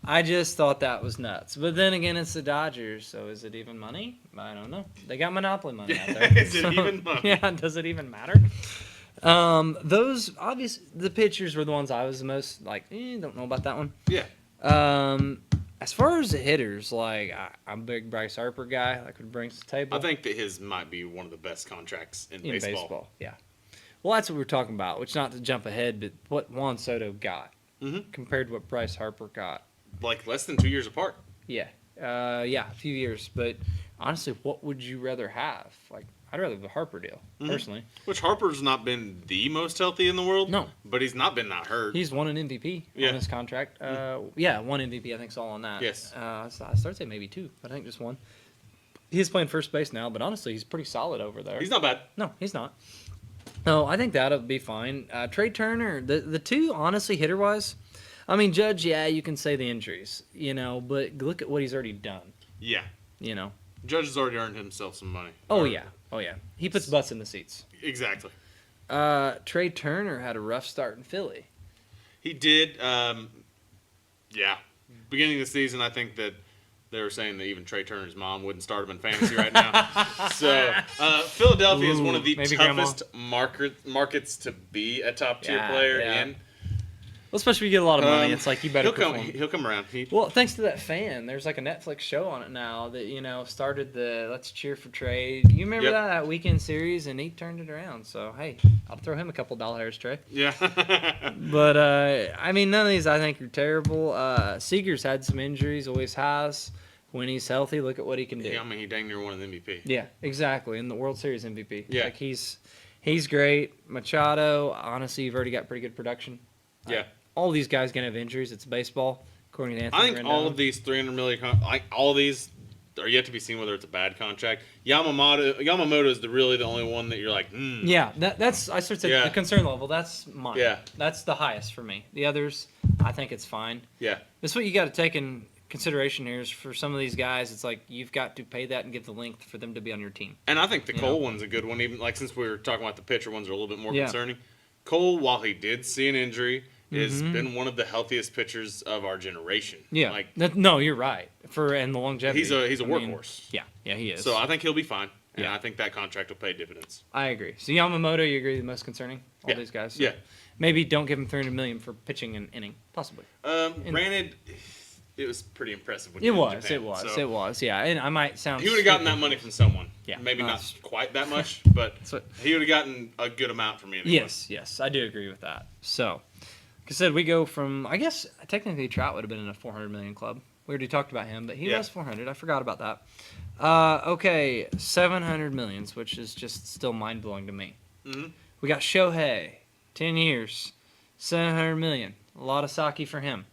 I just thought that was nuts. But then again, it's the Dodgers, so is it even money? I don't know. They got monopoly money out there. Is it even money? Yeah, does it even matter? Those, obviously, the pitchers were the ones I was the most, like, don't know about that one. Yeah. As far as the hitters, like, I'm a big Bryce Harper guy. Like, would bring to the table. I think that his might be one of the best contracts in baseball. Yeah. Well, that's what we're talking about, which not to jump ahead, but what Juan Soto got compared to what Bryce Harper got. Like less than 2 years apart. Yeah. A few years. But honestly, what would you rather have? Like, I'd rather the Harper deal, personally. Which Harper's not been the most healthy in the world. No. But he's not been that hurt. He's won an MVP on his contract. One MVP, I think, is all on that. Yes. I started to say maybe two, but I think just one. He's playing first base now, but honestly, he's pretty solid over there. He's not bad. No, he's not. No, I think that'll be fine. Trey Turner, the two, honestly, hitter-wise, I mean, Judge, yeah, you can say the injuries, you know, but look at what he's already done, Yeah. you know. Judge has already earned himself some money. Oh, yeah. He puts butts in the seats. Exactly. Trey Turner had a rough start in Philly. He did. Yeah. Beginning of the season, I think that they were saying that even Trey Turner's mom wouldn't start him in fantasy right now. So Philadelphia is one of the toughest markets to be a top-tier player in. Well, especially if you get a lot of money, it's like you better perform. He'll come around. Well, thanks to that fan, there's like a Netflix show on it now that, you know, started the Let's Cheer for Trey. You remember that weekend series, and he turned it around. So, hey, I'll throw him a couple $, Trey. Yeah. But, I mean, none of these I think are terrible. Seager's had some injuries, always has. When he's healthy, look at what he can do. Yeah, I mean, he dang near won an MVP. Yeah, exactly. And the World Series MVP. Yeah. Like, he's great. Machado, honestly, you've already got pretty good production. Yeah. All these guys going to have injuries. It's baseball, according to Anthony I think Rendon. all of these $300 million, all of these are yet to be seen whether it's a bad contract. Yamamoto is really the only one that you're like, Yeah, that's I started saying the concern level. That's mine. Yeah. That's the highest for me. The others, I think it's fine. Yeah. That's what you got to take in consideration here is for some of these guys, it's like you've got to pay that and give the length for them to be on your team. And I think the Cole one's a good one, even like since we were talking about the pitcher ones are a little bit more concerning. Cole, while he did see an injury, has been one of the healthiest pitchers of our generation. Yeah. No, you're right. And the longevity. He's a workhorse. Yeah, he is. So I think he'll be fine. And I think that contract will pay dividends. I agree. So Yamamoto, you agree the most concerning? All these guys? So yeah. Maybe don't give him $300 million for pitching an inning. Possibly. Granted, it was pretty impressive when it he was, in Japan, it was, yeah. And I might sound he would have gotten that money from someone. Yeah. Maybe No, not quite that much, but he would have gotten a good amount from me anyway. Yes, I do agree with that. So, like I said, we go from, I guess, technically Trout would have been in a $400 million club. We already talked about him, but he was 400. I forgot about that. Okay, $700 million, which is just still mind-blowing to me. Mm-hmm. We got Shohei, 10 years, $700 million. A lot of sake for him.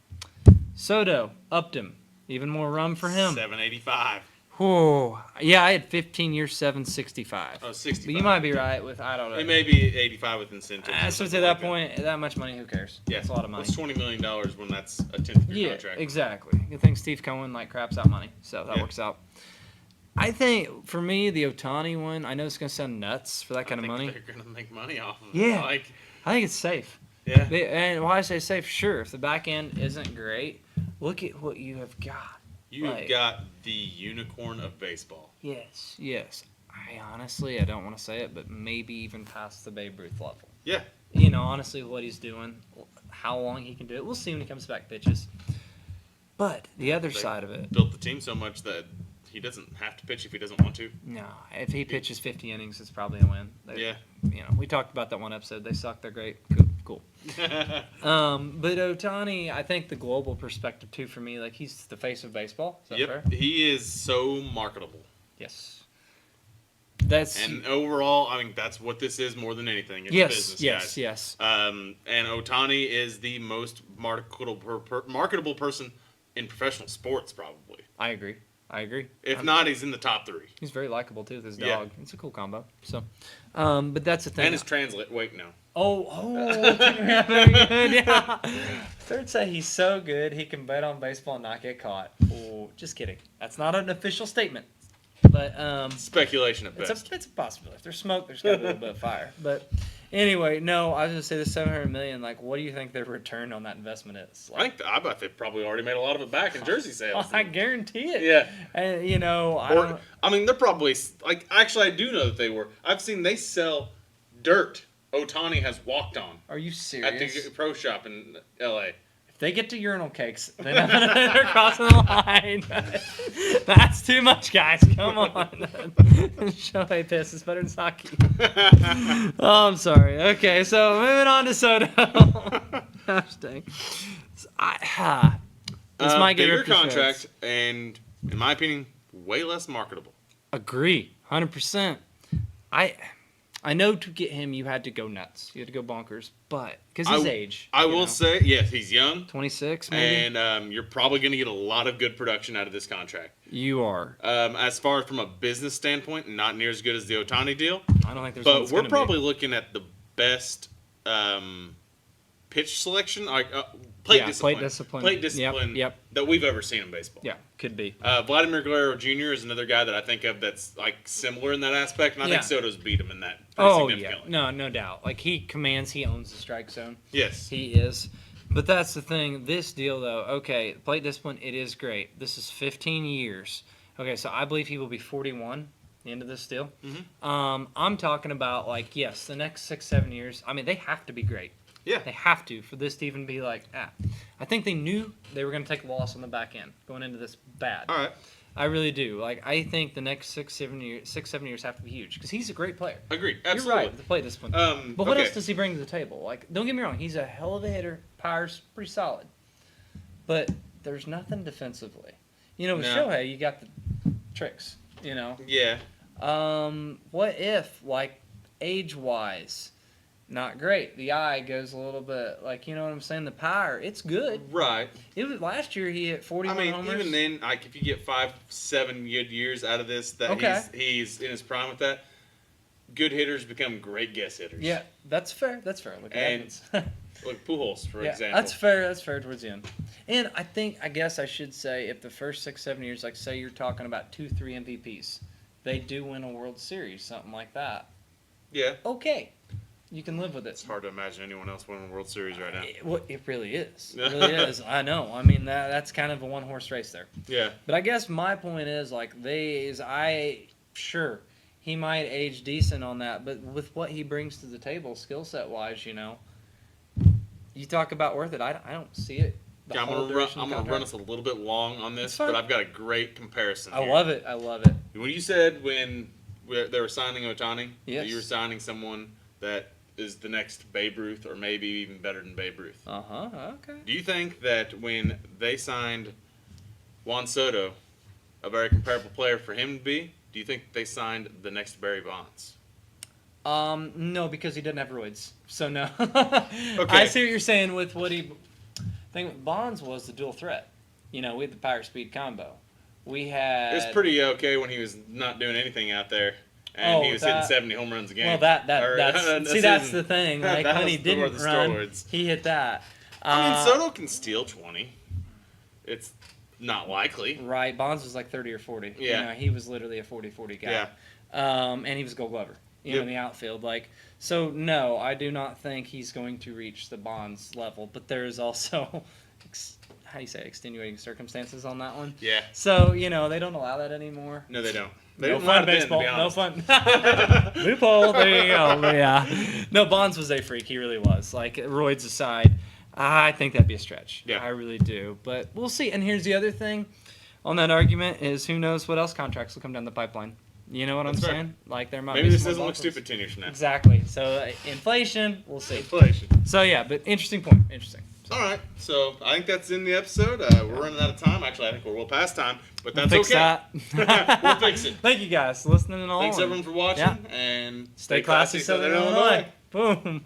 Soto, upped him. Even more rum for him. $785. Whoa. Yeah, I had 15 years, $765. Oh, 65. But you might be right with, I don't know. It may be 85 with incentives. So to that point, that much money, who cares? Yeah. It's a lot of money. What's $20 million when that's a 10th of your contract? Yeah, exactly. Good thing Steve Cohen craps out money, so that works out. I think, for me, the Ohtani one, I know it's going to sound nuts for that kind of money. They're going to make money off of it. Yeah. I think it's safe. Yeah. And why I say safe, sure, if the back end isn't great, look at what you have got. You have got the unicorn of baseball. Yes. I don't want to say it, but maybe even past the Babe Ruth level. Yeah. You know, honestly, what he's doing, how long he can do it. We'll see when he comes back pitches. But the other side of it. Built the team so much that he doesn't have to pitch if he doesn't want to. No, if he pitches 50 innings, it's probably a win. You know, we talked about that one episode. They suck. They're great. Cool. But Ohtani, I think the global perspective too for me, he's the face of baseball. Is that fair? He is so marketable. Yes. And overall, I mean, that's what this is more than anything. It's business, guys. Yes. And Ohtani is the most marketable person in professional sports, probably. I agree. If not, he's in the top 3. He's very likable too with his dog. Yeah. It's a cool combo. So, but that's the thing. And his translate. Wait, no. Very good. Yeah. Third say he's so good he can bet on baseball and not get caught. Oh, just kidding. That's not an official statement. But speculation at best. It's a possibility. If there's smoke, there's got to be a little bit of fire. But anyway, no, I was going to say the $700 million. Like, what do you think their return on that investment is? Like, I bet they probably already made a lot of it back in jersey sales. I guarantee it. Yeah. And I mean, they're probably like. Actually, I do know that they were. I've seen they sell dirt. Ohtani has walked on. Are you serious? At the pro shop in L.A. If they get to urinal cakes, then they're crossing the line. That's too much, guys. Come on. Shohei pisses better than Saki. Oh, I'm sorry. Okay, so moving on to Soto. Gosh dang. This might get bigger ripped to contract, shreds. and in my opinion, way less marketable. Agree, 100%. I know to get him, you had to go nuts. You had to go bonkers. But, because his age. I will say, yes, he's young. 26, maybe? And you're probably going to get a lot of good production out of this contract. You are. As far as from a business standpoint, not near as good as the Ohtani deal. I don't think there's But we're probably looking at the best pitch selection, like plate discipline Yep. that we've ever seen in baseball. Yeah, could be. Vladimir Guerrero Jr. is another guy that I think of that's like similar in that aspect, and I think Soto's beat him in that. Significantly. No doubt. Like he owns the strike zone. Yes, he is. But that's the thing. This deal, though, okay, plate discipline, it is great. This is 15 years. Okay, so I believe he will be 41 at the end of this deal. Mm-hmm. I'm talking about like the next 6-7 years. I mean, they have to be great. Yeah. They have to for this to even be like, I think they knew they were going to take a loss on the back end going into this bad. All right. I really do. Like, I think the next 6-7 years have to be huge because he's a great player. Agreed. Absolutely. You're right with the plate discipline. But what else does he bring to the table? Like, don't get me wrong. He's a hell of a hitter. Power's pretty solid. But there's nothing defensively. With Shohei, you got the tricks, Yeah. What if, like, age-wise, not great. The eye goes a little bit, like, you know what I'm saying? The power, it's good. Right. It was last year he hit 41 homers. Even then, like, if you get 5-7 good years out of this, that he's in his prime with that, good hitters become great guess hitters. Yeah, that's fair. Look at Evans. Look, Pujols, for example. That's fair towards the end. And I guess I should say, if the first 6-7 years, like, say you're talking about 2-3 MVPs, they do win a World Series, something like that. Yeah. Okay. You can live with it. It's hard to imagine anyone else winning a World Series right now. It really is. It really is. I know. I mean, that's kind of a one-horse race there. Yeah. But I guess my point is, like, sure, he might age decent on that, but with what he brings to the table, skill set-wise, you talk about worth it. I don't see it. I'm going to run us a little bit long on this, but I've got a great comparison here. I love it. When you said when they were signing Ohtani, that you were signing someone that is the next Babe Ruth or maybe even better than Babe Ruth. Okay. Do you think that when they signed Juan Soto, a very comparable player for him to be, do you think they signed the next Barry Bonds? No, because he didn't have roids. So no. Okay. I see what you're saying with what he. Thing with Bonds was the dual threat. We had the power speed combo. We had. It was pretty okay when he was not doing anything out there. And he was hitting 70 home runs a game. Well, that's the thing. Like, when he didn't run, he hit that. Soto can steal 20. It's not likely. Right. Bonds was like 30 or 40. Yeah. He was literally a 40-40 guy. Yeah. And he was a Gold Glover. In the outfield. So, no, I do not think he's going to reach the Bonds level. But there is also, extenuating circumstances on that one. Yeah. So, they don't allow that anymore. No, they don't. No fun baseball. No fun. Loophole. There you go. But yeah. No, Bonds was a freak. He really was. Like, roids aside, I think that'd be a stretch. Yeah. I really do. But we'll see. And here's the other thing on that argument is who knows what else contracts will come down the pipeline. You know what I'm saying? Like, there might maybe be this some doesn't more look stupid 10 years from now. Exactly. So, inflation, we'll see. Inflation. So, yeah, but interesting point. Interesting. So. All right, so I think that's in the episode. We're running out of time. Actually, I think we're well past time, but that's we'll fix okay. That. We'll fix it. Thank you guys for listening and all. Thanks everyone for watching, and stay classy, Southern Illinois. Boom.